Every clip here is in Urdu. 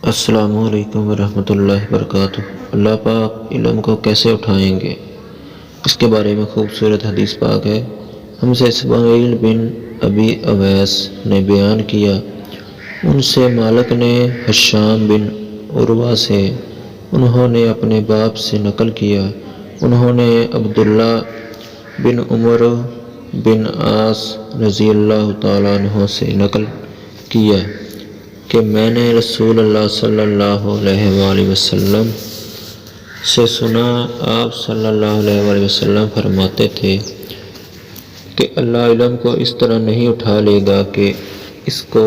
السلام علیکم ورحمۃ اللہ وبرکاتہ۔ اللہ پاک علم کو کیسے اٹھائیں گے، اس کے بارے میں خوبصورت حدیث پاک ہے۔ ہم سے اسماعیل بن ابی اویس نے بیان کیا، ان سے مالک نے ہشام بن عروہ سے، انہوں نے اپنے باپ سے نقل کیا، انہوں نے عبداللہ بن عمر بن عاص رضی اللہ تعالیٰ عنہ سے نقل کیا کہ میں نے رسول اللہ صلی اللہ علیہ وآلہ وسلم سے سنا، آپ صلی اللہ علیہ وآلہ وسلم فرماتے تھے کہ اللہ علم کو اس طرح نہیں اٹھا لے گا کہ اس کو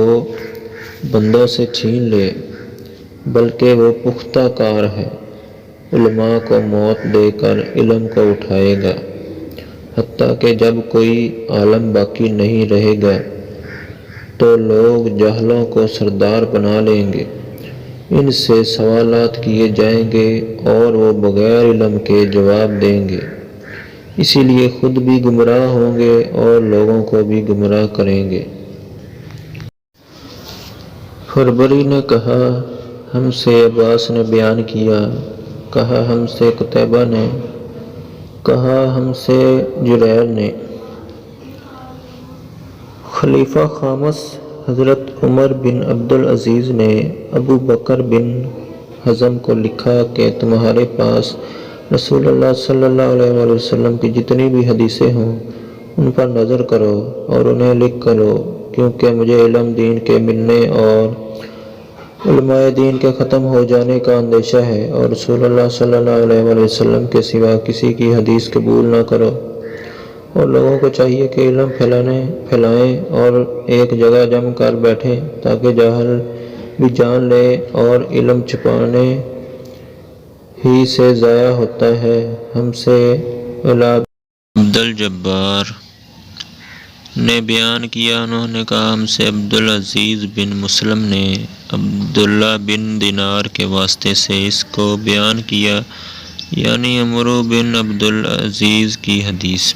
بندوں سے چھین لے، بلکہ وہ پختہ کار ہے، علماء کو موت دے کر علم کو اٹھائے گا، حتیٰ کہ جب کوئی عالم باقی نہیں رہے گا تو لوگ جاہلوں کو سردار بنا لیں گے، ان سے سوالات کیے جائیں گے اور وہ بغیر علم کے جواب دیں گے، اسی لیے خود بھی گمراہ ہوں گے اور لوگوں کو بھی گمراہ کریں گے۔ فربری نے کہا، ہم سے عباس نے بیان کیا، کہا ہم سے قتیبہ نے، کہا ہم سے جریر نے۔ خلیفہ خامس حضرت عمر بن عبدالعزیز نے ابو بکر بن حزم کو لکھا کہ تمہارے پاس رسول اللہ صلی اللہ علیہ وآلہ وسلم کی جتنی بھی حدیثیں ہوں ان پر نظر کرو اور انہیں لکھ کرو، کیونکہ مجھے علم دین کے ملنے اور علماء دین کے ختم ہو جانے کا اندیشہ ہے، اور رسول اللہ صلی اللہ علیہ وآلہ وسلم کے سوا کسی کی حدیث قبول نہ کرو، اور لوگوں کو چاہیے کہ علم پھیلائیں اور ایک جگہ جم کر بیٹھیں تاکہ جاہل بھی جان لے، اور علم چھپانے ہی سے ضائع ہوتا ہے۔ ہم سے عبدالجبار نے بیان کیا، انہوں نے کہا ہم سے عبدالعزیز بن مسلم نے عبداللہ بن دینار کے واسطے سے اس کو بیان کیا، یعنی عمرو بن عبدالعزیز کی حدیث۔